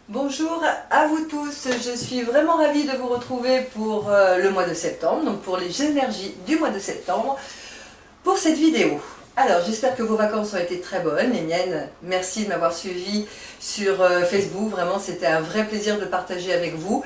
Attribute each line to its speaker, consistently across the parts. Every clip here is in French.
Speaker 1: Bonjour à vous tous, je suis vraiment ravie de vous retrouver pour le mois de septembre, donc pour les énergies du mois de septembre, pour cette vidéo. Alors j'espère que vos vacances ont été très bonnes, les miennes, merci de m'avoir suivi sur Facebook, vraiment c'était un vrai plaisir de partager avec vous,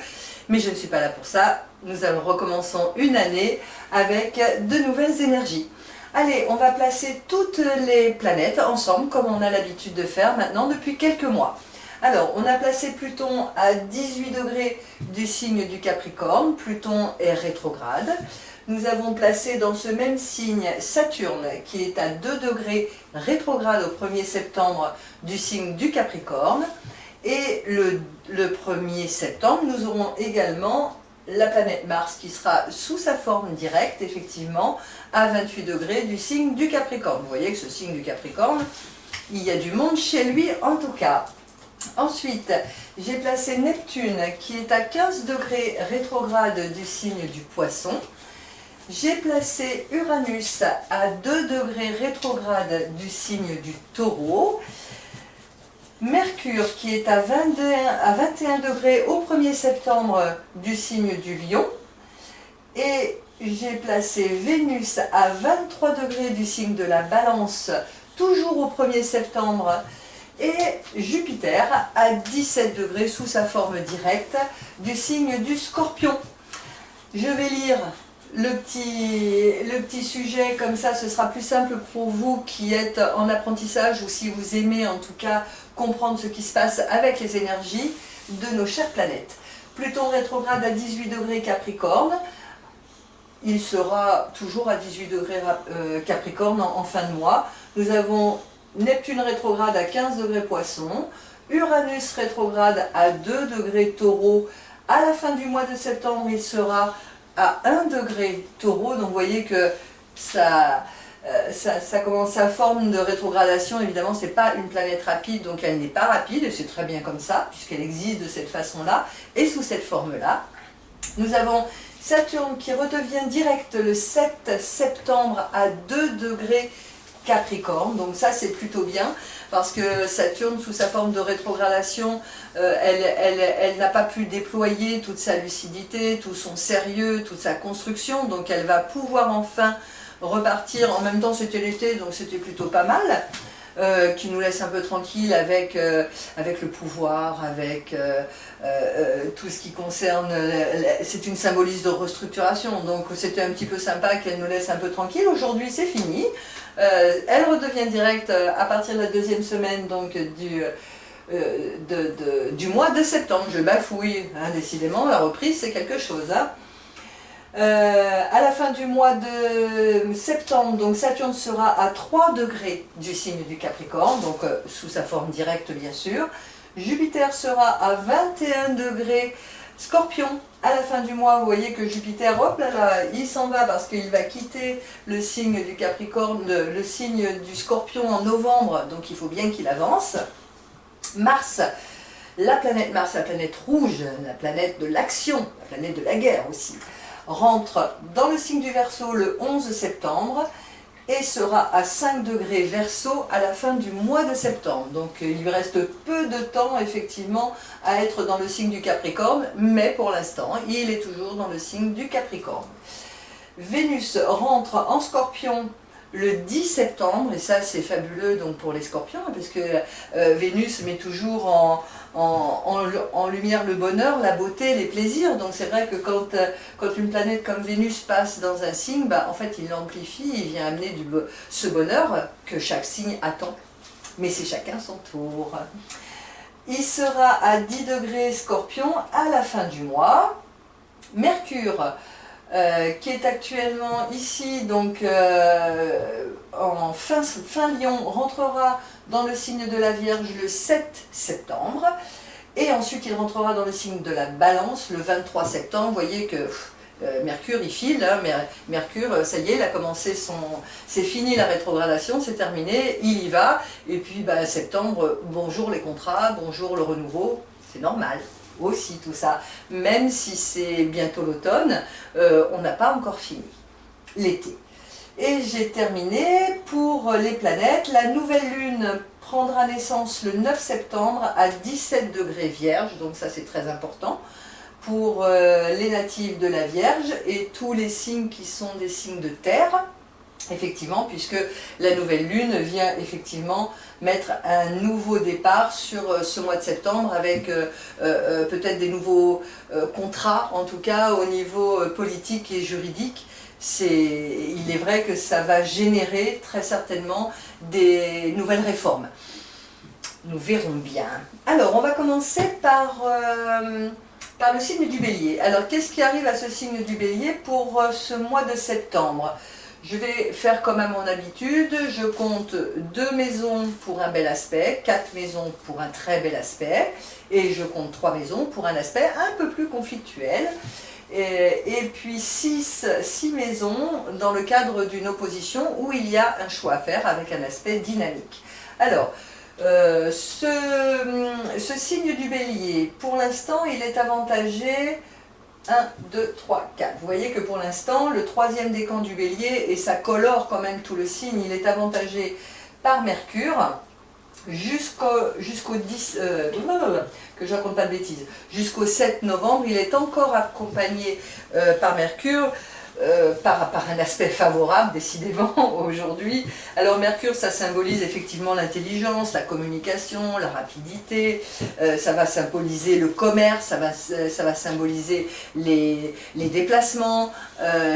Speaker 1: mais je ne suis pas là pour ça, nous recommençons une année avec de nouvelles énergies. Allez, on va placer toutes les planètes ensemble comme on a l'habitude de faire maintenant depuis quelques mois. Alors, on a placé Pluton à 18 degrés du signe du Capricorne. Pluton est rétrograde. Nous avons placé dans ce même signe Saturne, qui est à 2 degrés rétrograde au 1er septembre du signe du Capricorne. Et le 1er septembre, nous aurons également la planète Mars, qui sera sous sa forme directe, effectivement, à 28 degrés du signe du Capricorne. Vous voyez que ce signe du Capricorne, il y a du monde chez lui en tout cas. Ensuite, j'ai placé Neptune qui est à 15 degrés rétrograde du signe du Poisson. J'ai placé Uranus à 2 degrés rétrograde du signe du Taureau. Mercure qui est à 21 degrés au 1er septembre du signe du Lion. Et j'ai placé Vénus à 23 degrés du signe de la Balance, toujours au 1er septembre. Et Jupiter à 17 degrés sous sa forme directe du signe du Scorpion. Je vais lire le petit sujet, comme ça ce sera plus simple pour vous qui êtes en apprentissage ou si vous aimez en tout cas comprendre ce qui se passe avec les énergies de nos chères planètes. Pluton rétrograde à 18 degrés Capricorne. Il sera toujours à 18 degrés Capricorne en fin de mois. Nous avons Neptune rétrograde à 15 degrés Poisson, Uranus rétrograde à 2 degrés Taureau. À la fin du mois de septembre, il sera à 1 degré Taureau. Donc vous voyez que ça commence sa forme de rétrogradation. Évidemment, ce n'est pas une planète rapide, donc elle n'est pas rapide, et c'est très bien comme ça, puisqu'elle existe de cette façon-là, et sous cette forme-là. Nous avons Saturne qui redevient direct le 7 septembre à 2 degrés Capricorne, donc ça c'est plutôt bien parce que Saturne sous sa forme de rétrogradation, elle n'a pas pu déployer toute sa lucidité, tout son sérieux, toute sa construction, donc elle va pouvoir enfin repartir. En même temps c'était l'été, donc c'était plutôt pas mal, qui nous laisse un peu tranquille avec le pouvoir, avec tout ce qui concerne, c'est une symboliste de restructuration, donc c'était un petit peu sympa qu'elle nous laisse un peu tranquille. Aujourd'hui c'est fini. Elle redevient directe à partir de la deuxième semaine donc, du mois de septembre. Je bafouille, hein, décidément, la reprise c'est quelque chose. Hein. À la fin du mois de septembre, donc Saturne sera à 3 degrés du signe du Capricorne, donc sous sa forme directe bien sûr. Jupiter sera à 21 degrés Scorpion. À la fin du mois, vous voyez que Jupiter, hop là là, il s'en va parce qu'il va quitter le signe du Capricorne, le signe du Scorpion en novembre, donc il faut bien qu'il avance. Mars, la planète Mars, la planète rouge, la planète de l'action, la planète de la guerre aussi, rentre dans le signe du Verseau le 11 septembre et sera à 5 degrés Verseau à la fin du mois de septembre. Donc il lui reste peu de temps effectivement à être dans le signe du Capricorne, mais pour l'instant il est toujours dans le signe du Capricorne. Vénus rentre en Scorpion le 10 septembre, et ça c'est fabuleux donc pour les Scorpions, parce que Vénus met toujours en lumière le bonheur, la beauté, les plaisirs. Donc c'est vrai que quand une planète comme Vénus passe dans un signe, bah, en fait il l'amplifie, il vient amener ce bonheur que chaque signe attend. Mais c'est chacun son tour. Il sera à 10 degrés Scorpion à la fin du mois. Mercure, qui est actuellement ici, donc en fin Lion, rentrera dans le signe de la Vierge le 7 septembre, et ensuite il rentrera dans le signe de la Balance le 23 septembre. Vous voyez que Mercure il file, hein, mais Mercure ça y est, il a commencé c'est fini la rétrogradation, c'est terminé, il y va, et puis bah, septembre, bonjour les contrats, bonjour le renouveau, c'est normal. Aussi tout ça, même si c'est bientôt l'automne, on n'a pas encore fini l'été. Et j'ai terminé pour les planètes. La nouvelle lune prendra naissance le 9 septembre à 17 degrés Vierge, donc ça c'est très important pour les natifs de la Vierge et tous les signes qui sont des signes de terre, effectivement, puisque la nouvelle lune vient effectivement mettre un nouveau départ sur ce mois de septembre avec peut-être des nouveaux contrats, en tout cas au niveau politique et juridique. Il est vrai que ça va générer très certainement des nouvelles réformes. Nous verrons bien. Alors, on va commencer par le signe du Bélier. Alors, qu'est-ce qui arrive à ce signe du Bélier pour ce mois de septembre? Je vais faire comme à mon habitude, je compte 2 maisons pour un bel aspect, 4 maisons pour un très bel aspect, et je compte 3 maisons pour un aspect un peu plus conflictuel. Et puis 6 maisons dans le cadre d'une opposition où il y a un choix à faire avec un aspect dynamique. Alors, ce signe du Bélier, pour l'instant, il est avantagé 1, 2, 3, 4. Vous voyez que pour l'instant, le 3e décan du Bélier, et ça colore quand même tout le signe, il est avantagé par Mercure jusqu'au 10, que je raconte pas de bêtises, jusqu'au 7 novembre, il est encore accompagné par Mercure, par un aspect favorable, décidément, aujourd'hui. Alors Mercure, ça symbolise effectivement l'intelligence, la communication, la rapidité, ça va symboliser le commerce, ça va symboliser les déplacements,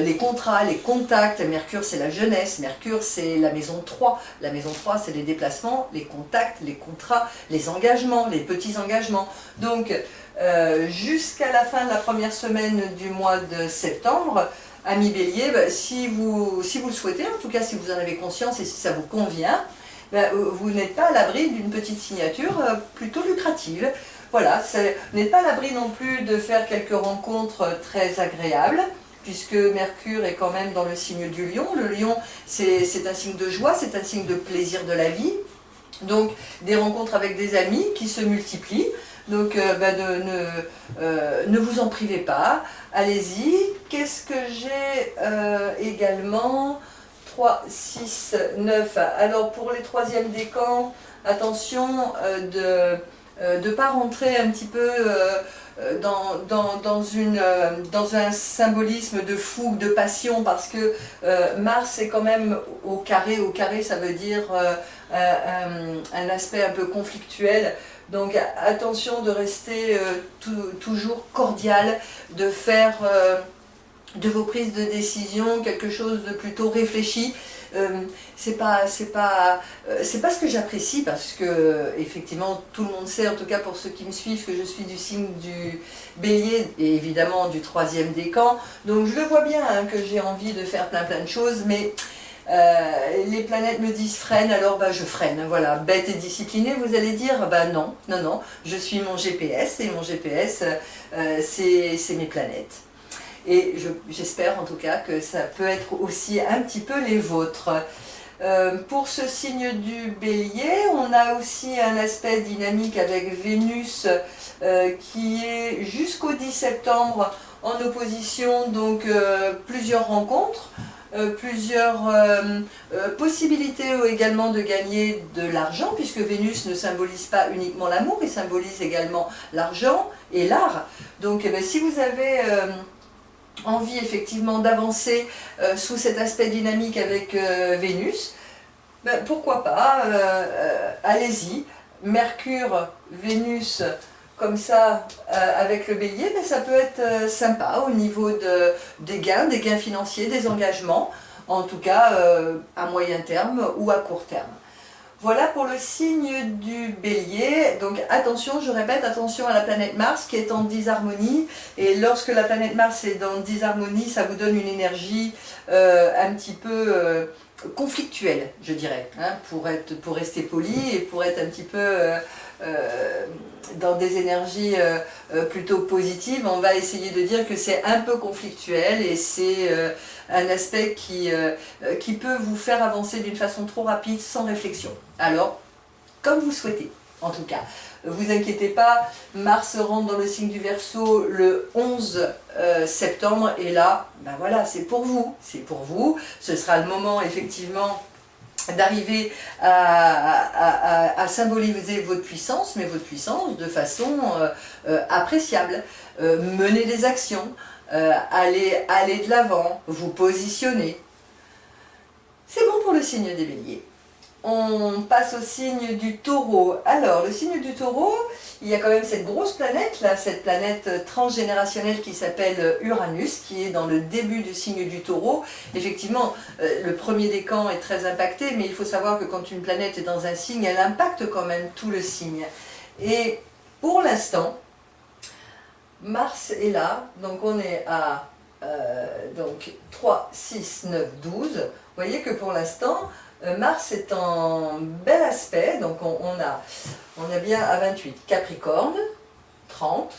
Speaker 1: les contrats, les contacts. Mercure, c'est la jeunesse, Mercure, c'est la maison 3. La maison 3, c'est les déplacements, les contacts, les contrats, les engagements, les petits engagements. Donc, jusqu'à la fin de la première semaine du mois de septembre, Amis Bélier, si vous le souhaitez, en tout cas si vous en avez conscience et si ça vous convient, vous n'êtes pas à l'abri d'une petite signature plutôt lucrative. Voilà, vous n'êtes pas à l'abri non plus de faire quelques rencontres très agréables, puisque Mercure est quand même dans le signe du Lion. Le Lion, c'est un signe de joie, c'est un signe de plaisir de la vie. Donc des rencontres avec des amis qui se multiplient. Donc ne vous en privez pas, allez-y. Qu'est-ce que j'ai également? 3, 6, 9. Alors pour les 3e décans, attention de ne pas rentrer un petit peu dans un symbolisme de fougue, de passion, parce que Mars est quand même au carré. Au carré, ça veut dire un aspect un peu conflictuel. Donc attention de rester toujours cordial, de faire de vos prises de décision quelque chose de plutôt réfléchi. C'est pas ce que j'apprécie, parce que effectivement tout le monde sait, en tout cas pour ceux qui me suivent, que je suis du signe du Bélier et évidemment du 3e décan. Donc je le vois bien hein, que j'ai envie de faire plein de choses, mais les planètes me disent freine, alors je freine, voilà, bête et disciplinée, vous allez dire, non, je suis mon GPS, et mon GPS c'est mes planètes. Et j'espère en tout cas que ça peut être aussi un petit peu les vôtres. Pour ce signe du Bélier, on a aussi un aspect dynamique avec Vénus qui est jusqu'au 10 septembre en opposition, donc plusieurs rencontres. Plusieurs possibilités également de gagner de l'argent, puisque Vénus ne symbolise pas uniquement l'amour, il symbolise également l'argent et l'art. Donc si vous avez envie effectivement d'avancer sous cet aspect dynamique avec Vénus, pourquoi pas, allez-y. Mercure, Vénus, comme ça, avec le Bélier, ça peut être sympa au niveau des gains financiers, des engagements, en tout cas à moyen terme ou à court terme. Voilà pour le signe du Bélier. Donc attention, je répète, attention à la planète Mars qui est en disharmonie. Et lorsque la planète Mars est en disharmonie, ça vous donne une énergie un petit peu conflictuelle, je dirais, hein, pour rester poli et pour être un petit peu dans des énergies plutôt positives. On va essayer de dire que c'est un peu conflictuel et c'est un aspect qui peut vous faire avancer d'une façon trop rapide sans réflexion. Alors, comme vous souhaitez, en tout cas. Vous inquiétez pas, Mars rentre dans le signe du Verseau le 11 septembre et là, voilà, c'est pour vous, ce sera le moment effectivement d'arriver à symboliser votre puissance, mais votre puissance de façon appréciable. Mener des actions, aller de l'avant, vous positionner. C'est bon pour le signe des Béliers. On passe au signe du Taureau. Alors, le signe du Taureau, il y a quand même cette grosse planète, là, cette planète transgénérationnelle qui s'appelle Uranus, qui est dans le début du signe du Taureau. Effectivement, le premier décan est très impacté, mais il faut savoir que quand une planète est dans un signe, elle impacte quand même tout le signe. Et pour l'instant, Mars est là, donc on est à 3, 6, 9, 12. Vous voyez que pour l'instant, Mars est en bel aspect, donc on a bien à 28 Capricorne, 30,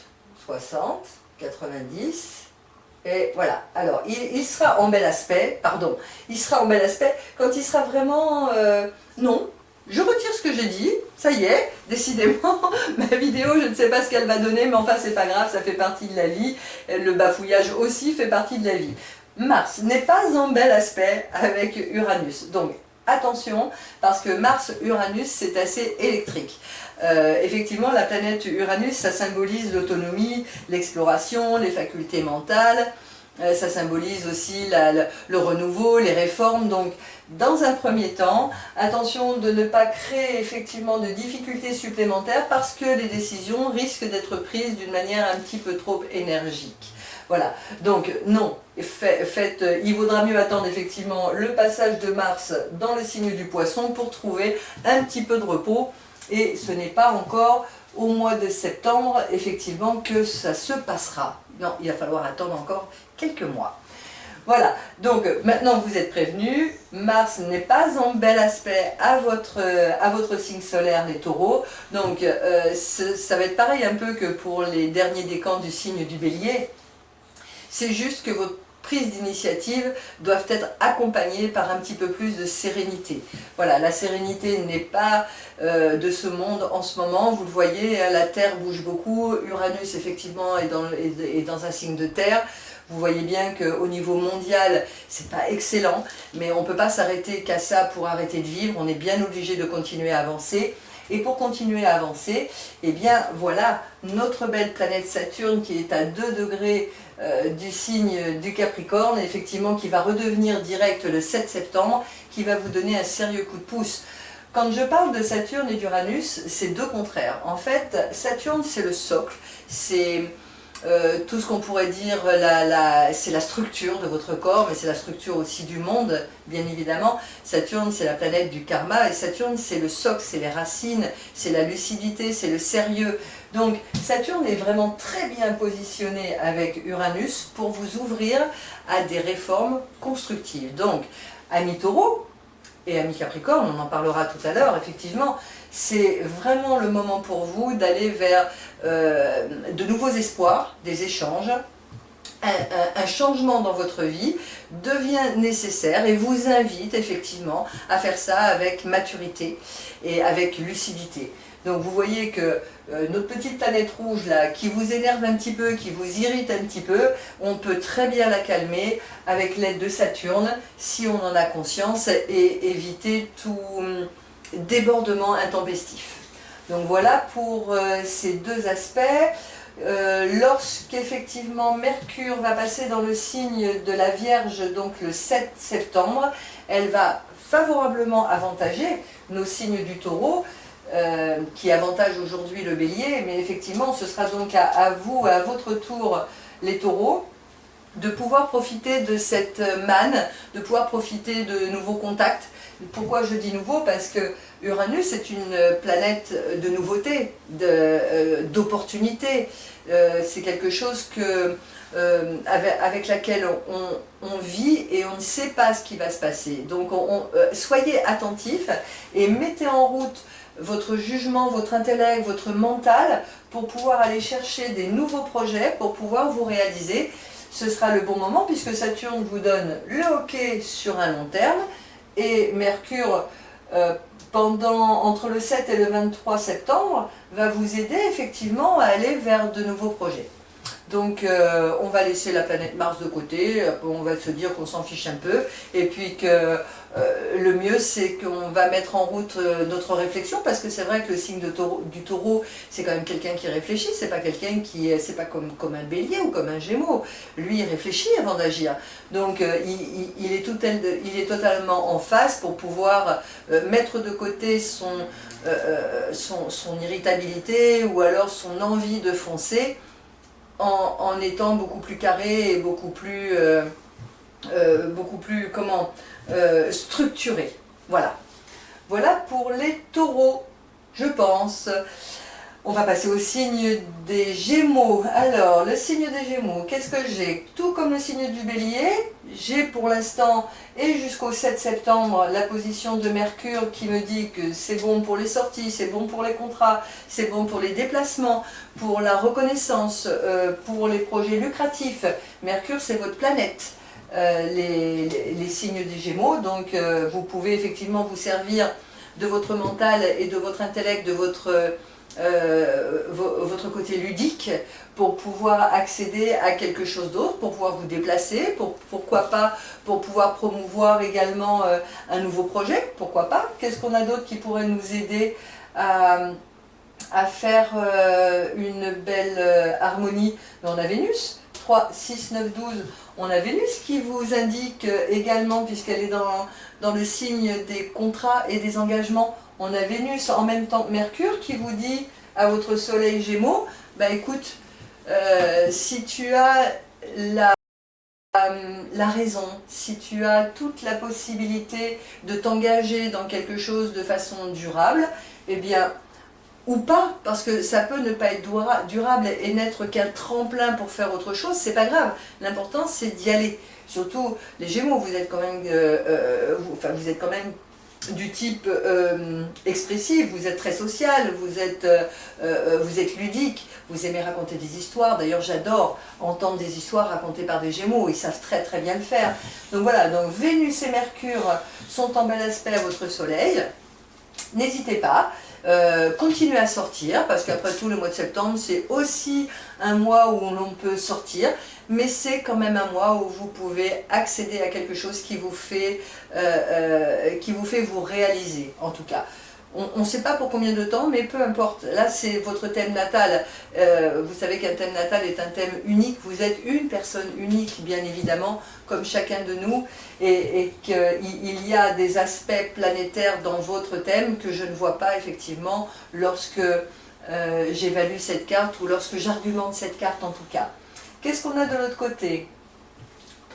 Speaker 1: 60, 90, et voilà. Alors, il sera en bel aspect, pardon, il sera en bel aspect quand il sera vraiment... non, je retire ce que j'ai dit, ça y est, décidément, ma vidéo, je ne sais pas ce qu'elle va donner, mais enfin, c'est pas grave, ça fait partie de la vie, le bafouillage aussi fait partie de la vie. Mars n'est pas en bel aspect avec Uranus, donc attention, parce que Mars-Uranus, c'est assez électrique. Effectivement, la planète Uranus, ça symbolise l'autonomie, l'exploration, les facultés mentales, ça symbolise aussi le renouveau, les réformes. Donc, dans un premier temps, attention de ne pas créer effectivement de difficultés supplémentaires parce que les décisions risquent d'être prises d'une manière un petit peu trop énergique. Voilà, donc non, il vaudra mieux attendre effectivement le passage de Mars dans le signe du Poisson pour trouver un petit peu de repos. Et ce n'est pas encore au mois de septembre, effectivement, que ça se passera. Non, il va falloir attendre encore quelques mois. Voilà, donc maintenant vous êtes prévenus, Mars n'est pas en bel aspect à votre signe solaire, les taureaux. Donc ça va être pareil un peu que pour les derniers décans du signe du Bélier. C'est juste que vos prises d'initiative doivent être accompagnées par un petit peu plus de sérénité. Voilà, la sérénité n'est pas de ce monde en ce moment. Vous le voyez, la Terre bouge beaucoup. Uranus, effectivement, est dans un signe de Terre. Vous voyez bien qu'au niveau mondial, c'est pas excellent, mais on ne peut pas s'arrêter qu'à ça pour arrêter de vivre. On est bien obligé de continuer à avancer. Et pour continuer à avancer, eh bien voilà, notre belle planète Saturne qui est à 2 degrés du signe du Capricorne, effectivement qui va redevenir direct le 7 septembre, qui va vous donner un sérieux coup de pouce. Quand je parle de Saturne et d'Uranus, c'est deux contraires. En fait, Saturne c'est le socle, c'est tout ce qu'on pourrait dire, c'est la structure de votre corps, mais c'est la structure aussi du monde, bien évidemment. Saturne, c'est la planète du karma, et Saturne, c'est le socle, c'est les racines, c'est la lucidité, c'est le sérieux. Donc, Saturne est vraiment très bien positionné avec Uranus pour vous ouvrir à des réformes constructives. Donc, amis Taureau et amis Capricorne, on en parlera tout à l'heure, effectivement, c'est vraiment le moment pour vous d'aller vers de nouveaux espoirs, des échanges. Un changement dans votre vie devient nécessaire et vous invite effectivement à faire ça avec maturité et avec lucidité. Donc vous voyez que notre petite planète rouge là, qui vous énerve un petit peu, qui vous irrite un petit peu, on peut très bien la calmer avec l'aide de Saturne si on en a conscience et éviter tout débordement intempestif. Donc voilà pour ces deux aspects. Lorsqu'effectivement Mercure va passer dans le signe de la Vierge, donc le 7 septembre, elle va favorablement avantager nos signes du Taureau, qui avantage aujourd'hui le Bélier, mais effectivement ce sera donc à vous, à votre tour les Taureaux, de pouvoir profiter de cette manne, de pouvoir profiter de nouveaux contacts. Pourquoi je dis nouveau? Parce que Uranus est une planète de nouveauté, d'opportunité. C'est quelque chose avec laquelle on vit et on ne sait pas ce qui va se passer. Donc soyez attentifs et mettez en route votre jugement, votre intellect, votre mental pour pouvoir aller chercher des nouveaux projets, pour pouvoir vous réaliser. Ce sera le bon moment puisque Saturne vous donne le hockey sur un long terme et Mercure, entre le 7 et le 23 septembre, va vous aider effectivement à aller vers de nouveaux projets. Donc on va laisser la planète Mars de côté, on va se dire qu'on s'en fiche un peu, et puis que le mieux c'est qu'on va mettre en route notre réflexion, parce que c'est vrai que le signe du taureau, c'est quand même quelqu'un qui réfléchit, c'est pas quelqu'un qui, c'est pas comme un bélier ou comme un gémeau, lui il réfléchit avant d'agir, donc il est totalement en phase pour pouvoir mettre de côté son irritabilité ou alors son envie de foncer, en étant beaucoup plus carré et beaucoup plus structuré. Voilà. Voilà pour les taureaux, je pense. On va passer au signe des Gémeaux. Alors, le signe des Gémeaux, qu'est-ce que j'ai? Tout comme le signe du Bélier, j'ai pour l'instant et jusqu'au 7 septembre la position de Mercure qui me dit que c'est bon pour les sorties, c'est bon pour les contrats, c'est bon pour les déplacements, pour la reconnaissance, pour les projets lucratifs. Mercure, c'est votre planète. Les signes des Gémeaux, donc vous pouvez effectivement vous servir de votre mental et de votre intellect, de votre côté ludique pour pouvoir accéder à quelque chose d'autre, pour pouvoir vous déplacer, pourquoi pas pour pouvoir promouvoir également un nouveau projet, pourquoi pas. Qu'est-ce qu'on a d'autre qui pourrait nous aider à faire une belle harmonie? On a Vénus, 3, 6, 9, 12, on a Vénus qui vous indique également, puisqu'elle est dans le signe des contrats et des engagements, on a Vénus en même temps que Mercure qui vous dit à votre soleil Gémeaux, bah écoute, si tu as la raison, si tu as toute la possibilité de t'engager dans quelque chose de façon durable, eh bien, ou pas, parce que ça peut ne pas être durable et n'être qu'un tremplin pour faire autre chose, c'est pas grave. L'important c'est d'y aller. Surtout les Gémeaux, vous êtes quand même, vous êtes quand même du type expressif, vous êtes très social, vous êtes ludique, vous aimez raconter des histoires. D'ailleurs j'adore entendre des histoires racontées par des Gémeaux, ils savent très très bien le faire. Donc voilà, donc Vénus et Mercure sont en bel aspect à votre soleil. N'hésitez pas, continuez à sortir, parce qu'après tout le mois de septembre c'est aussi un mois où l'on peut sortir, mais c'est quand même un mois où vous pouvez accéder à quelque chose qui vous fait vous réaliser, en tout cas. On ne sait pas pour combien de temps, mais peu importe. Là, c'est votre thème natal. Vous savez qu'un thème natal est un thème unique. Vous êtes une personne unique, bien évidemment, comme chacun de nous. Et qu'il y a des aspects planétaires dans votre thème que je ne vois pas, effectivement, lorsque j'évalue cette carte ou lorsque j'argumente cette carte, en tout cas. Qu'est-ce qu'on a de l'autre côté?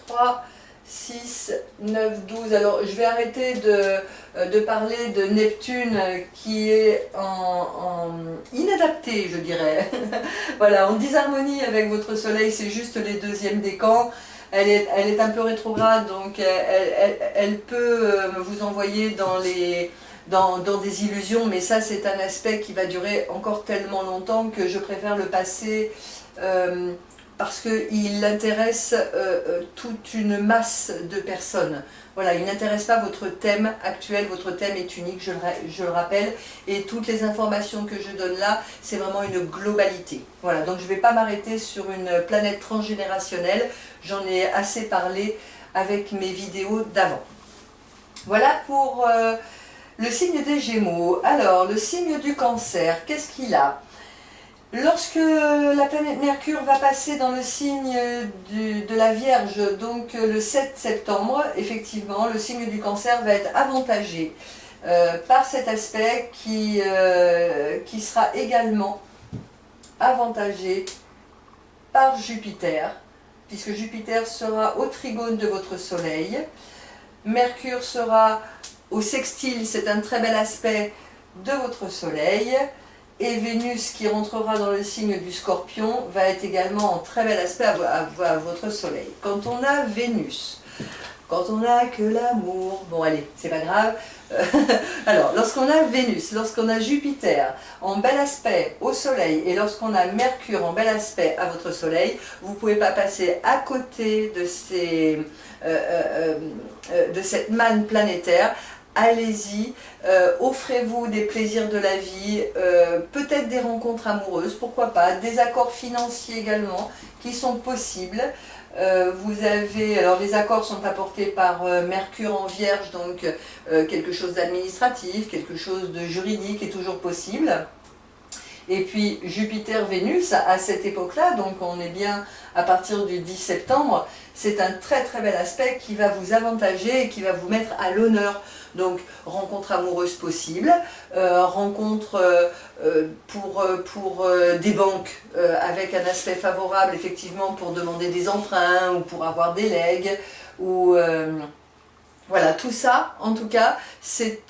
Speaker 1: 3, 6, 9, 12. Alors, je vais arrêter de parler de Neptune qui est en inadapté, je dirais. Voilà, en disharmonie avec votre soleil, c'est juste les deuxièmes décans. Elle est un peu rétrograde, donc elle peut vous envoyer dans des illusions, mais ça, c'est un aspect qui va durer encore tellement longtemps que je préfère le passer parce qu'il intéresse toute une masse de personnes. Voilà, il n'intéresse pas votre thème actuel, votre thème est unique, je le rappelle, et toutes les informations que je donne là, c'est vraiment une globalité. Voilà, donc je ne vais pas m'arrêter sur une planète transgénérationnelle, j'en ai assez parlé avec mes vidéos d'avant. Voilà pour le signe des Gémeaux. Alors, le signe du Cancer, qu'est-ce qu'il a? Lorsque la planète Mercure va passer dans le signe de la Vierge, donc le 7 septembre, effectivement, le signe du Cancer va être avantagé par cet aspect qui sera également avantagé par Jupiter, puisque Jupiter sera au trigone de votre Soleil, Mercure sera au sextile, c'est un très bel aspect de votre Soleil, et Vénus qui rentrera dans le signe du Scorpion va être également en très bel aspect à votre Soleil. Quand on a Vénus, quand on n'a que l'amour, bon allez, c'est pas grave. Alors, lorsqu'on a Vénus, lorsqu'on a Jupiter en bel aspect au Soleil et lorsqu'on a Mercure en bel aspect à votre Soleil, vous ne pouvez pas passer à côté de cette manne planétaire allez-y, offrez-vous des plaisirs de la vie, peut-être des rencontres amoureuses, pourquoi pas, des accords financiers également qui sont possibles. Vous avez, alors les accords sont apportés par Mercure en Vierge, donc quelque chose d'administratif, quelque chose de juridique est toujours possible. Et puis Jupiter-Vénus à cette époque-là, donc on est bien à partir du 10 septembre, c'est un très très bel aspect qui va vous avantager et qui va vous mettre à l'honneur. Donc rencontre amoureuse possible, rencontre pour des banques avec un aspect favorable effectivement pour demander des emprunts ou pour avoir des legs ou voilà, tout ça, en tout cas, c'est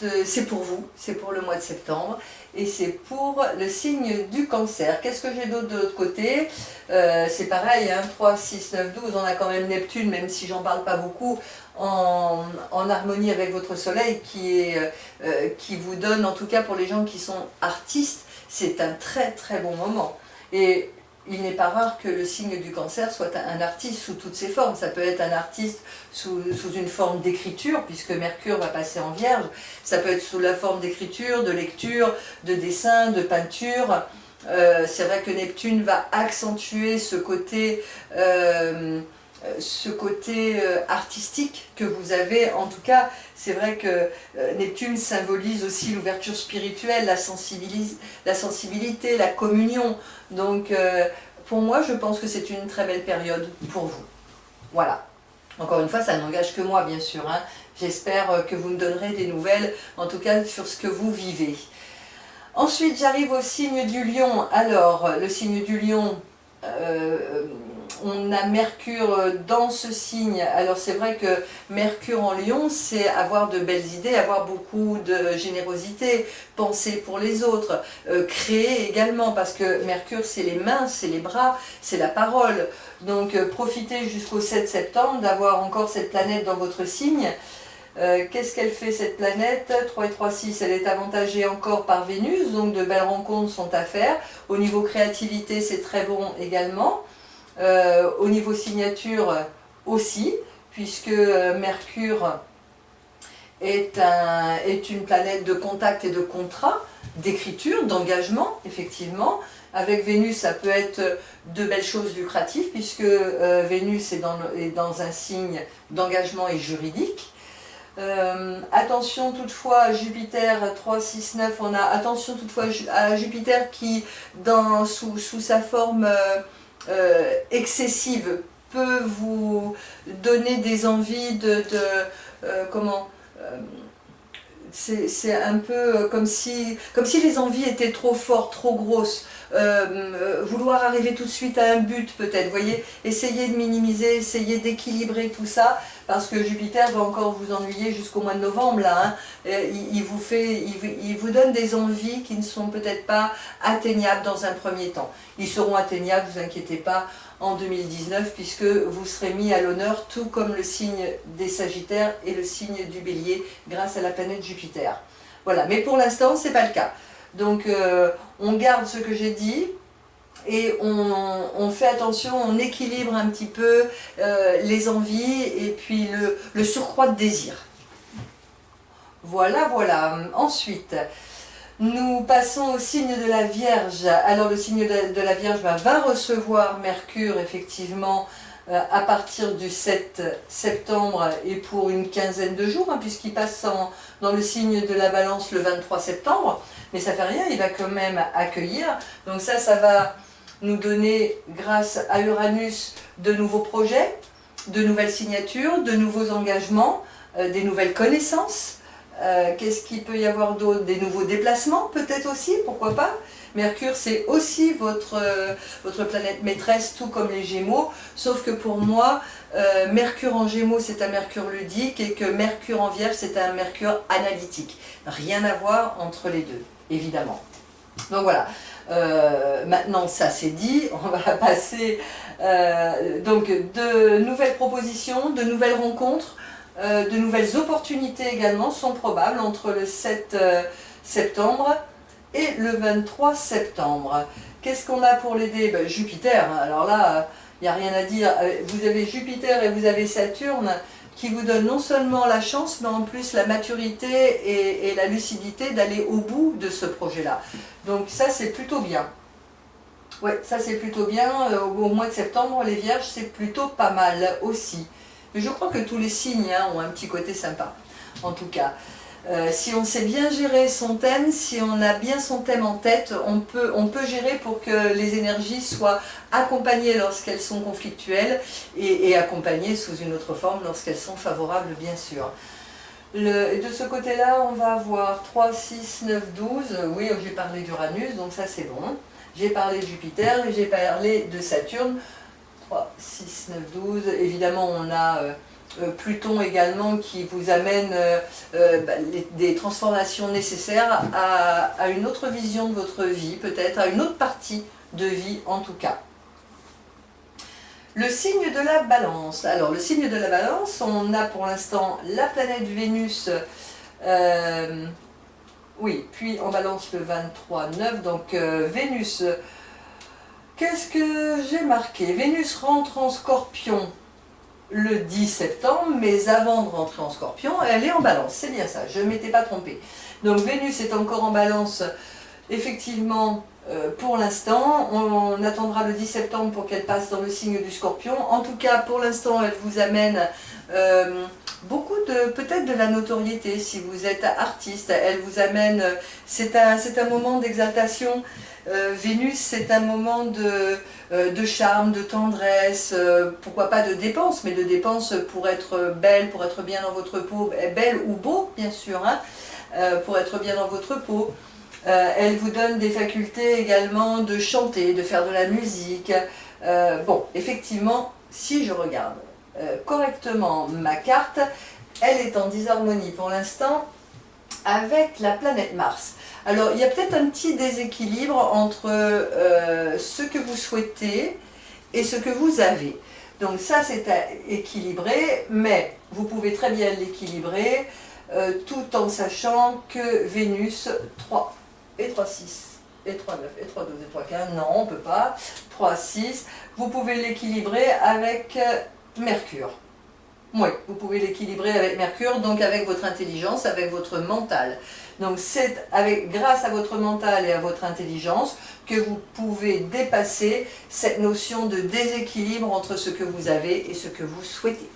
Speaker 1: pour vous, c'est pour le mois de septembre, et c'est pour le signe du Cancer. Qu'est-ce que j'ai d'autre de l'autre côté? C'est pareil, hein, 3, 6, 9, 12, on a quand même Neptune, même si j'en parle pas beaucoup, en harmonie avec votre Soleil, qui vous donne, en tout cas pour les gens qui sont artistes, c'est un très très bon moment. Et il n'est pas rare que le signe du Cancer soit un artiste sous toutes ses formes. Ça peut être un artiste sous une forme d'écriture, puisque Mercure va passer en Vierge. Ça peut être sous la forme d'écriture, de lecture, de dessin, de peinture. C'est vrai que Neptune va accentuer ce côté artistique que vous avez. En tout cas, c'est vrai que Neptune symbolise aussi l'ouverture spirituelle, la sensibilité, la communion. Donc, pour moi, je pense que c'est une très belle période pour vous. Voilà. Encore une fois, ça n'engage que moi, bien sûr, hein. J'espère que vous me donnerez des nouvelles, en tout cas sur ce que vous vivez. Ensuite, j'arrive au signe du Lion. Alors, le signe du Lion, on a Mercure dans ce signe. Alors c'est vrai que Mercure en Lion, c'est avoir de belles idées, avoir beaucoup de générosité, penser pour les autres, créer également, parce que Mercure c'est les mains, c'est les bras, c'est la parole. Donc profitez jusqu'au 7 septembre d'avoir encore cette planète dans votre signe. Qu'est-ce qu'elle fait cette planète? 3 et 3, 6, elle est avantagée encore par Vénus, donc de belles rencontres sont à faire. Au niveau créativité, c'est très bon également. Au niveau signature aussi, puisque Mercure est une planète de contact et de contrat, d'écriture, d'engagement, effectivement. Avec Vénus, ça peut être de belles choses lucratives, puisque Vénus est dans un signe d'engagement et juridique. Attention toutefois à Jupiter, 3, 6, 9, on a attention toutefois à Jupiter qui, sous sa forme excessive, peut vous donner des envies c'est un peu comme si les envies étaient trop fortes, trop grosses, vouloir arriver tout de suite à un but peut-être, vous voyez, essayez de minimiser, essayez d'équilibrer tout ça, parce que Jupiter va encore vous ennuyer jusqu'au mois de novembre, là, hein. Il vous donne des envies qui ne sont peut-être pas atteignables dans un premier temps. Ils seront atteignables, ne vous inquiétez pas, en 2019, puisque vous serez mis à l'honneur, tout comme le signe des Sagittaires et le signe du Bélier, grâce à la planète Jupiter. Voilà, mais pour l'instant, ce n'est pas le cas. Donc, on garde ce que j'ai dit, et on fait attention, on équilibre un petit peu les envies, et puis le surcroît de désir. Voilà, voilà. Ensuite, nous passons au signe de la Vierge. Alors le signe de la Vierge va recevoir Mercure effectivement à partir du 7 septembre et pour une quinzaine de jours, hein, puisqu'il passe dans le signe de la Balance le 23 septembre. Mais ça fait rien, il va quand même accueillir. Donc ça va nous donner, grâce à Uranus, de nouveaux projets, de nouvelles signatures, de nouveaux engagements, des nouvelles connaissances. Qu'est-ce qu'il peut y avoir d'autre? Des nouveaux déplacements peut-être aussi, pourquoi pas? Mercure c'est aussi votre planète maîtresse, tout comme les Gémeaux, sauf que pour moi, Mercure en Gémeaux c'est un Mercure ludique et que Mercure en Vierge c'est un Mercure analytique. Rien à voir entre les deux, évidemment. Donc voilà, maintenant ça c'est dit, on va passer donc de nouvelles propositions, de nouvelles rencontres, de nouvelles opportunités également sont probables entre le 7 septembre et le 23 septembre. Qu'est-ce qu'on a pour l'aider? Jupiter, alors là, il n'y a rien à dire. Vous avez Jupiter et vous avez Saturne qui vous donne non seulement la chance, mais en plus la maturité et la lucidité d'aller au bout de ce projet-là. Donc ça, c'est plutôt bien. Oui, ça c'est plutôt bien. Au mois de septembre, les Vierges, c'est plutôt pas mal aussi. Mais je crois que tous les signes hein, ont un petit côté sympa, en tout cas. Si on sait bien gérer son thème, si on a bien son thème en tête, on peut gérer pour que les énergies soient accompagnées lorsqu'elles sont conflictuelles et accompagnées sous une autre forme lorsqu'elles sont favorables, bien sûr. De ce côté-là, on va avoir 3, 6, 9, 12. Oui, j'ai parlé d'Uranus, donc ça c'est bon. J'ai parlé de Jupiter, j'ai parlé de Saturne. 3, 6, 9, 12. Évidemment, on a Pluton également qui vous amène des transformations nécessaires à une autre vision de votre vie, peut-être à une autre partie de vie en tout cas. Le signe de la Balance. Alors, le signe de la Balance, on a pour l'instant la planète Vénus. Oui, puis on balance le 23-9, donc Vénus. Qu'est-ce que j'ai marqué? Vénus rentre en Scorpion le 10 septembre, mais avant de rentrer en Scorpion, elle est en Balance, c'est bien ça, je ne m'étais pas trompée. Donc Vénus est encore en Balance, effectivement, pour l'instant. On attendra le 10 septembre pour qu'elle passe dans le signe du Scorpion. En tout cas, pour l'instant, elle vous amène beaucoup peut-être de la notoriété si vous êtes artiste. Elle vous amène, c'est un moment d'exaltation. Vénus, c'est un moment de charme, de tendresse, pourquoi pas de dépenses, mais de dépenses pour être belle, pour être bien dans votre peau, belle ou beau, bien sûr, hein, pour être bien dans votre peau. Elle vous donne des facultés également de chanter, de faire de la musique. Bon, effectivement, si je regarde correctement ma carte, elle est en disharmonie pour l'instant avec la planète Mars. Alors, il y a peut-être un petit déséquilibre entre ce que vous souhaitez et ce que vous avez. Donc ça, c'est à équilibrer, mais vous pouvez très bien l'équilibrer tout en sachant que Vénus, 3 et 3, 6, et 3, 9, et 3, 12, et 3, 15, non, on ne peut pas, 3, 6, vous pouvez l'équilibrer avec Mercure. Oui, vous pouvez l'équilibrer avec Mercure, donc avec votre intelligence, avec votre mental. Donc c'est grâce à votre mental et à votre intelligence que vous pouvez dépasser cette notion de déséquilibre entre ce que vous avez et ce que vous souhaitez.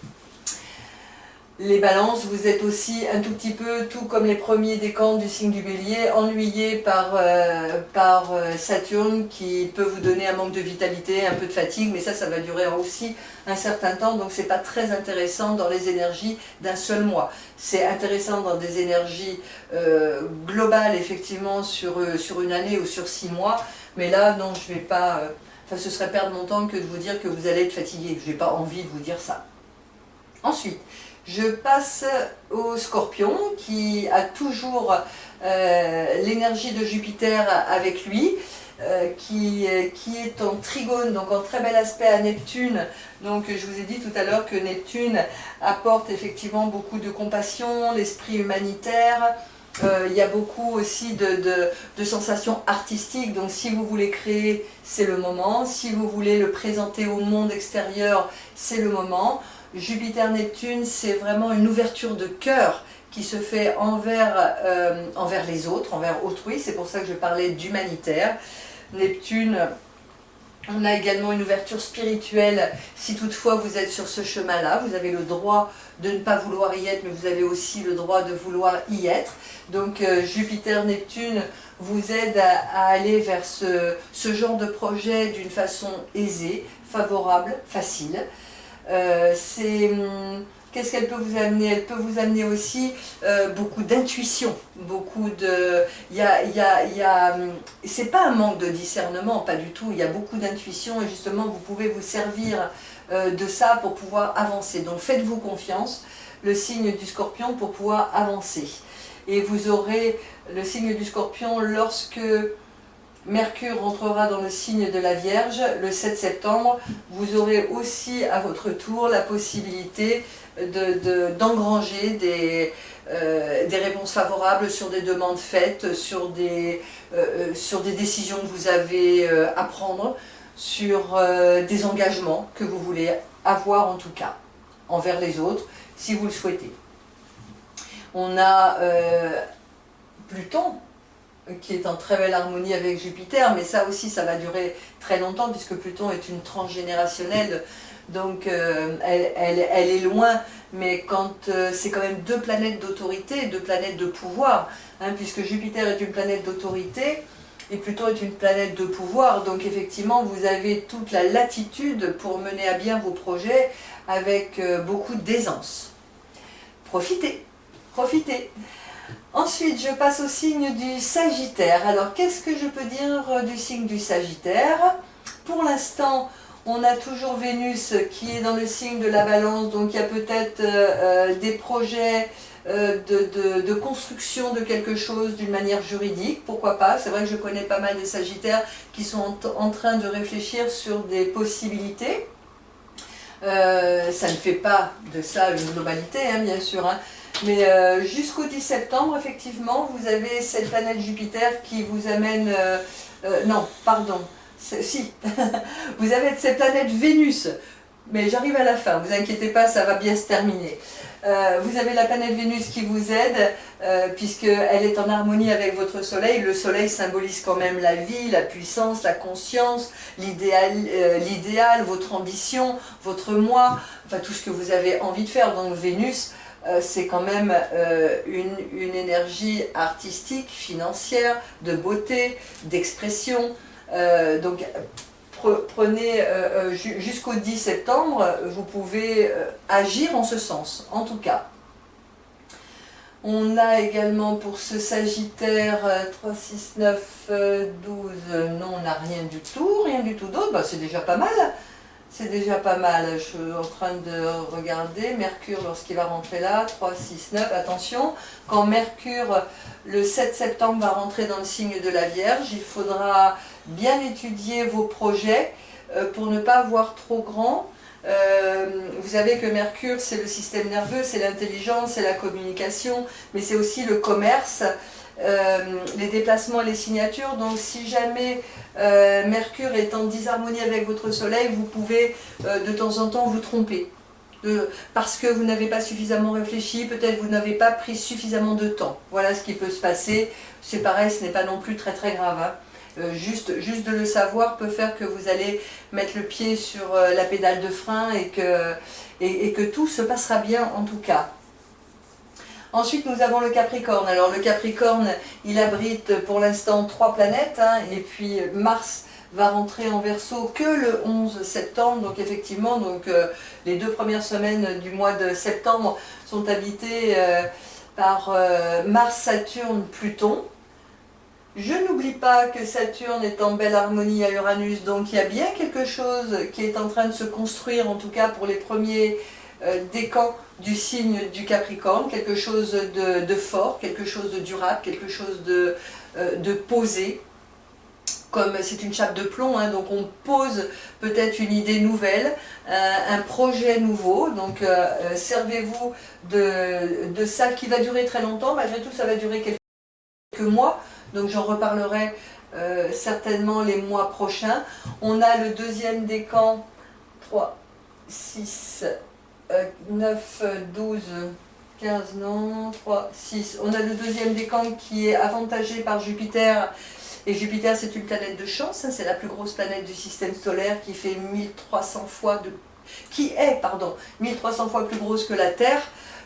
Speaker 1: Les balances, vous êtes aussi un tout petit peu, tout comme les premiers décans du signe du Bélier, ennuyés par Saturne qui peut vous donner un manque de vitalité, un peu de fatigue, mais ça va durer aussi un certain temps, donc c'est pas très intéressant dans les énergies d'un seul mois. C'est intéressant dans des énergies globales, effectivement, sur une année ou sur 6 mois, mais là, non, je vais pas... Enfin, ce serait perdre mon temps que de vous dire que vous allez être fatigué, je n'ai pas envie de vous dire ça. Ensuite, je passe au Scorpion qui a toujours l'énergie de Jupiter avec lui, qui est en trigone, donc en très bel aspect à Neptune. Donc je vous ai dit tout à l'heure que Neptune apporte effectivement beaucoup de compassion, l'esprit humanitaire. Il y a beaucoup aussi de sensations artistiques, donc si vous voulez créer, c'est le moment. Si vous voulez le présenter au monde extérieur, c'est le moment. Jupiter-Neptune, c'est vraiment une ouverture de cœur qui se fait envers les autres, envers autrui. C'est pour ça que je parlais d'humanitaire. Neptune, on a également une ouverture spirituelle. Si toutefois vous êtes sur ce chemin-là, vous avez le droit de ne pas vouloir y être, mais vous avez aussi le droit de vouloir y être. Donc Jupiter-Neptune vous aide à aller vers ce genre de projet d'une façon aisée, favorable, facile. Qu'est-ce qu'elle peut vous amener? Elle peut vous amener aussi beaucoup d'intuition, c'est pas un manque de discernement, pas du tout, il y a beaucoup d'intuition et justement vous pouvez vous servir de ça pour pouvoir avancer. Donc faites-vous confiance, le signe du Scorpion, pour pouvoir avancer. Et vous aurez le signe du Scorpion lorsque Mercure entrera dans le signe de la Vierge le 7 septembre, vous aurez aussi à votre tour la possibilité d'engranger des réponses favorables sur des demandes faites, sur des décisions que vous avez à prendre, sur des engagements que vous voulez avoir en tout cas. envers les autres, si vous le souhaitez. On a Pluton, qui est en très belle harmonie avec Jupiter, mais ça aussi, ça va durer très longtemps, puisque Pluton est une transgénérationnelle, donc elle est loin, mais quand c'est quand même deux planètes d'autorité, deux planètes de pouvoir, hein, puisque Jupiter est une planète d'autorité, et Pluton est une planète de pouvoir, donc effectivement, vous avez toute la latitude pour mener à bien vos projets avec beaucoup d'aisance. Profitez, profitez. Ensuite, je passe au signe du Sagittaire. Alors, qu'est-ce que je peux dire du signe du Sagittaire? Pour l'instant, on a toujours Vénus qui est dans le signe de la Balance, donc il y a peut-être des projets de construction de quelque chose d'une manière juridique, pourquoi pas. C'est vrai que je connais pas mal de Sagittaires qui sont en train de réfléchir sur des possibilités. Ça ne fait pas de ça une globalité, hein, bien sûr, hein. Mais jusqu'au 10 septembre, effectivement, vous avez cette planète Jupiter qui vous amène... non, pardon, si, vous avez cette planète Vénus, mais j'arrive à la fin, vous inquiétez pas, ça va bien se terminer. Vous avez la planète Vénus qui vous aide, puisqu'elle est en harmonie avec votre Soleil. Le Soleil symbolise quand même la vie, la puissance, la conscience, l'idéal, votre ambition, votre moi, enfin tout ce que vous avez envie de faire. Donc Vénus, c'est quand même une énergie artistique, financière, de beauté, d'expression. Donc prenez jusqu'au 10 septembre, vous pouvez agir en ce sens, en tout cas. On a également pour ce Sagittaire 3, 6, 9, 12, non, on n'a rien du tout d'autre, bah, c'est déjà pas mal. C'est déjà pas mal, je suis en train de regarder, Mercure lorsqu'il va rentrer là, 3, 6, 9, attention, quand Mercure le 7 septembre va rentrer dans le signe de la Vierge, il faudra bien étudier vos projets pour ne pas voir trop grand. Vous savez que Mercure c'est le système nerveux, c'est l'intelligence, c'est la communication, mais c'est aussi le commerce, les déplacements et les signatures. Donc si jamais Mercure est en disharmonie avec votre Soleil, vous pouvez de temps en temps vous tromper. Parce que vous n'avez pas suffisamment réfléchi, peut-être vous n'avez pas pris suffisamment de temps. Voilà ce qui peut se passer. C'est pareil, ce n'est pas non plus très très grave, hein. Juste de le savoir peut faire que vous allez mettre le pied sur la pédale de frein et que tout se passera bien en tout cas. Ensuite, nous avons le Capricorne. Alors le Capricorne, il abrite pour l'instant 3 planètes, hein, et puis Mars va rentrer en Verseau que le 11 septembre. Donc effectivement, les 2 premières semaines du mois de septembre sont habitées par Mars, Saturne, Pluton. Je n'oublie pas que Saturne est en belle harmonie à Uranus, donc il y a bien quelque chose qui est en train de se construire, en tout cas pour les premiers décans du signe du Capricorne, quelque chose de fort, quelque chose de durable, quelque chose de posé. Comme c'est une chape de plomb, hein, donc on pose peut-être une idée nouvelle, un projet nouveau, donc servez-vous de ça qui va durer très longtemps, malgré tout ça va durer quelques mois. Donc j'en reparlerai certainement les mois prochains. On a le deuxième décan, 3, 6, 9, 12, 15, non, 3, 6. On a le deuxième décan qui est avantagé par Jupiter. Et Jupiter, c'est une planète de chance, hein, c'est la plus grosse planète du système solaire qui fait 1300 fois plus grosse que la Terre.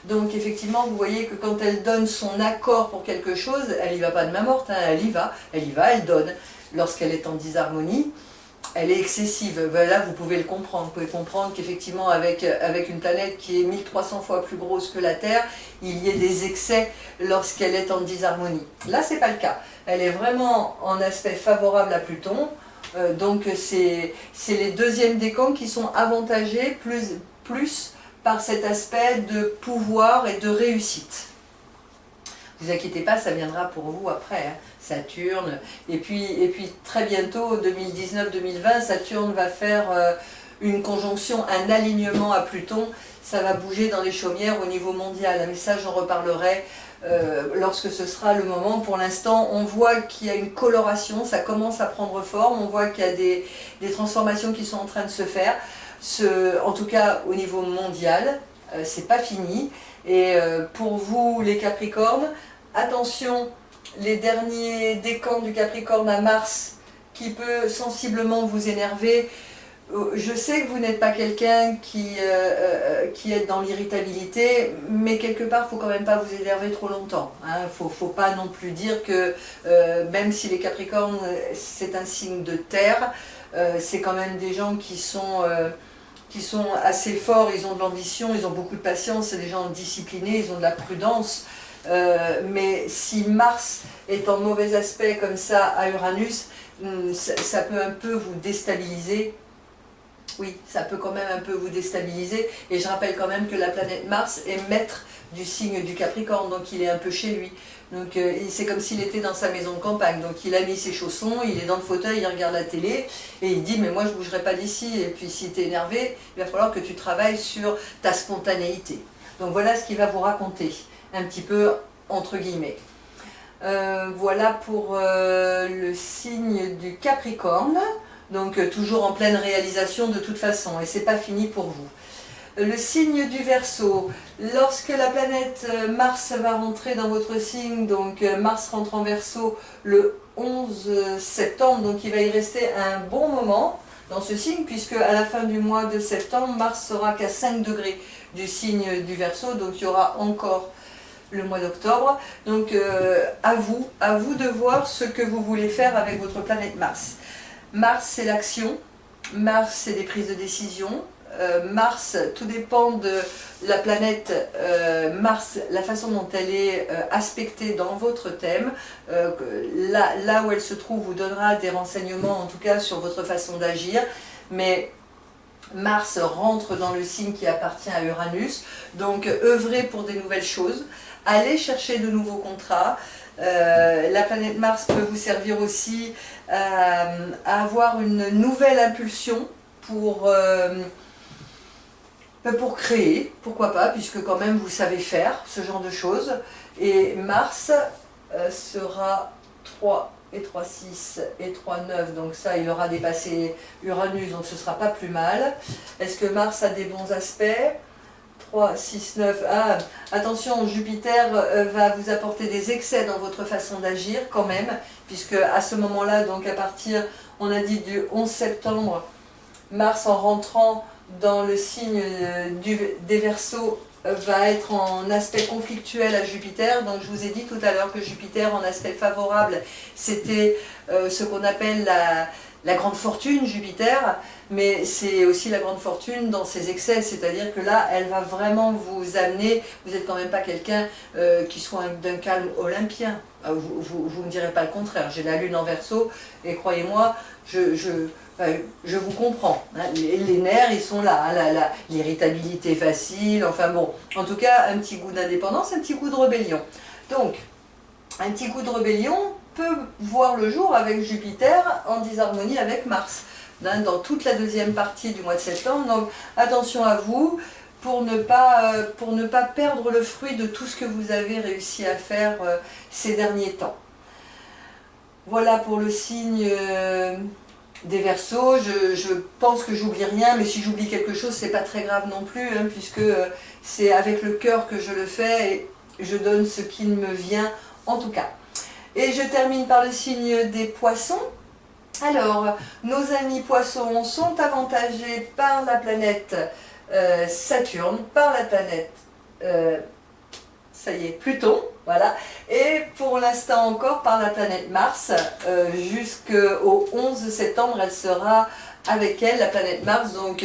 Speaker 1: Donc effectivement, vous voyez que quand elle donne son accord pour quelque chose, elle n'y va pas de main morte, hein, elle donne. Lorsqu'elle est en disharmonie, elle est excessive. Là, vous pouvez le comprendre. Vous pouvez comprendre qu'effectivement, avec une planète qui est 1300 fois plus grosse que la Terre, il y ait des excès lorsqu'elle est en disharmonie. Là, c'est pas le cas. Elle est vraiment en aspect favorable à Pluton. Donc c'est les deuxièmes décans qui sont avantagés plus par cet aspect de pouvoir et de réussite. Ne vous inquiétez pas, ça viendra pour vous après, hein. Saturne, et puis très bientôt, 2019-2020, Saturne va faire une conjonction, un alignement à Pluton, ça va bouger dans les chaumières au niveau mondial, mais ça j'en reparlerai lorsque ce sera le moment. Pour l'instant, on voit qu'il y a une coloration, ça commence à prendre forme, on voit qu'il y a des transformations qui sont en train de se faire. En tout cas au niveau mondial, c'est pas fini. Et pour vous les Capricornes, attention, les derniers décans du Capricorne à Mars qui peut sensiblement vous énerver. Je sais que vous n'êtes pas quelqu'un qui est dans l'irritabilité, mais quelque part, il ne faut quand même pas vous énerver trop longtemps. Il ne faut pas non plus dire que, même si les Capricornes, c'est un signe de terre, c'est quand même des gens qui sont assez forts, ils ont de l'ambition, ils ont beaucoup de patience, c'est des gens disciplinés, ils ont de la prudence. Mais si Mars est en mauvais aspect comme ça à Uranus, ça peut un peu vous déstabiliser. Oui, ça peut quand même un peu vous déstabiliser. Et je rappelle quand même que la planète Mars est maître du signe du Capricorne, donc il est un peu chez lui. Donc c'est comme s'il était dans sa maison de campagne. Donc il a mis ses chaussons, il est dans le fauteuil, il regarde la télé et il dit mais moi je ne bougerai pas d'ici. Et puis si tu es énervé, il va falloir que tu travailles sur ta spontanéité. Donc voilà ce qu'il va vous raconter, un petit peu entre guillemets. Voilà pour le signe du Capricorne. Donc toujours en pleine réalisation de toute façon, et c'est pas fini pour vous. Le signe du Verseau, lorsque la planète Mars va rentrer dans votre signe, donc Mars rentre en Verseau le 11 septembre, donc il va y rester un bon moment dans ce signe, puisque à la fin du mois de septembre, Mars sera qu'à 5 degrés du signe du Verseau, donc il y aura encore le mois d'octobre. Donc à vous de voir ce que vous voulez faire avec votre planète Mars. Mars, c'est l'action. Mars, c'est des prises de décision. Mars, tout dépend de la planète Mars, la façon dont elle est aspectée dans votre thème. Là où elle se trouve vous donnera des renseignements, en tout cas, sur votre façon d'agir. Mais Mars rentre dans le signe qui appartient à Uranus. Donc, œuvrez pour des nouvelles choses. Allez chercher de nouveaux contrats. La planète Mars peut vous servir aussi à avoir une nouvelle impulsion pour créer, pourquoi pas, puisque quand même vous savez faire ce genre de choses. Et Mars sera 3 et 3, 6 et 3, 9, donc ça il aura dépassé Uranus, donc ce ne sera pas plus mal. Est-ce que Mars a des bons aspects ? 3, 6, 9, attention, Jupiter va vous apporter des excès dans votre façon d'agir quand même, puisque à ce moment-là, donc à partir, on a dit du 11 septembre, Mars en rentrant dans le signe des Verseaux va être en aspect conflictuel à Jupiter. Donc je vous ai dit tout à l'heure que Jupiter en aspect favorable, c'était ce qu'on appelle la grande fortune, Jupiter, mais c'est aussi la grande fortune dans ses excès, c'est-à-dire que là, elle va vraiment vous amener, vous n'êtes quand même pas quelqu'un qui soit d'un calme olympien, vous ne direz pas le contraire, j'ai la lune en Verseau, et croyez-moi, je vous comprends, hein, les nerfs ils sont là, hein, l'irritabilité facile, enfin bon, en tout cas un petit goût d'indépendance, un petit goût de rébellion. Donc, un petit goût de rébellion peut voir le jour avec Jupiter en disharmonie avec Mars, hein, dans toute la deuxième partie du mois de septembre. Donc attention à vous pour ne pas perdre le fruit de tout ce que vous avez réussi à faire ces derniers temps. Voilà pour le signe des Verseaux. Je pense que j'oublie rien, mais si j'oublie quelque chose, c'est pas très grave non plus, hein, puisque c'est avec le cœur que je le fais et je donne ce qui me vient en tout cas. Et je termine par le signe des Poissons. Alors, nos amis Poissons sont avantagés par la planète Saturne, par la planète ça y est, Pluton, voilà, et pour l'instant encore par la planète Mars, jusqu'au 11 septembre, elle sera avec elle, la planète Mars, donc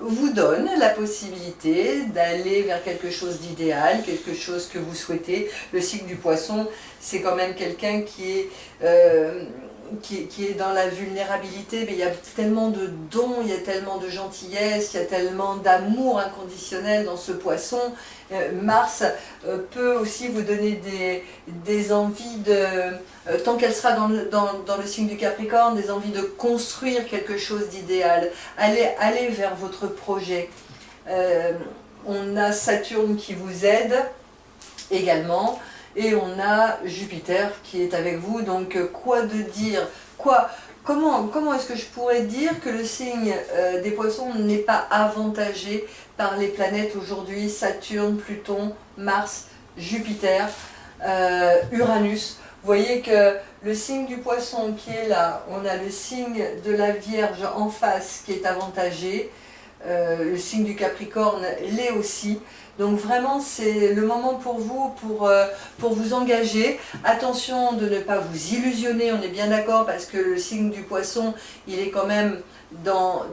Speaker 1: vous donne la possibilité d'aller vers quelque chose d'idéal, quelque chose que vous souhaitez. Le signe du Poisson, c'est quand même quelqu'un qui est dans la vulnérabilité, mais il y a tellement de dons, il y a tellement de gentillesse, il y a tellement d'amour inconditionnel dans ce Poisson. Mars peut aussi vous donner des envies tant qu'elle sera dans le signe du Capricorne, des envies de construire quelque chose d'idéal. Allez vers votre projet. On a Saturne qui vous aide également. Et on a Jupiter qui est avec vous, donc quoi de dire, comment est-ce que je pourrais dire que le signe des poissons n'est pas avantagé par les planètes aujourd'hui, Saturne, Pluton, Mars, Jupiter, Uranus. Vous voyez que le signe du poisson qui est là, on a le signe de la Vierge en face qui est avantagé, le signe du Capricorne l'est aussi. Donc vraiment c'est le moment pour vous pour vous engager. Attention de ne pas vous illusionner, on est bien d'accord, parce que le signe du poisson il est quand même dans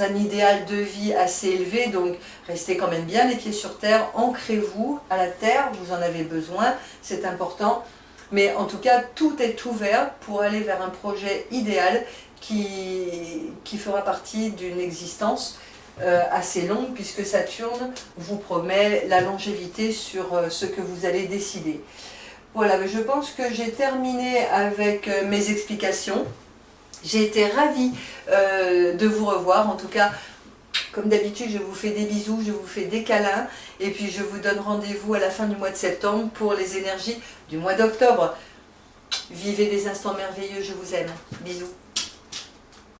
Speaker 1: un idéal de vie assez élevé, donc restez quand même bien les pieds sur terre, ancrez-vous à la terre, vous en avez besoin, c'est important. Mais en tout cas, tout est ouvert pour aller vers un projet idéal qui fera partie d'une existence assez longue, puisque Saturne vous promet la longévité sur ce que vous allez décider. Voilà, mais je pense que j'ai terminé avec mes explications. J'ai été ravie de vous revoir. En tout cas, comme d'habitude, je vous fais des bisous, je vous fais des câlins, et puis je vous donne rendez-vous à la fin du mois de septembre pour les énergies du mois d'octobre. Vivez des instants merveilleux, je vous aime. Bisous.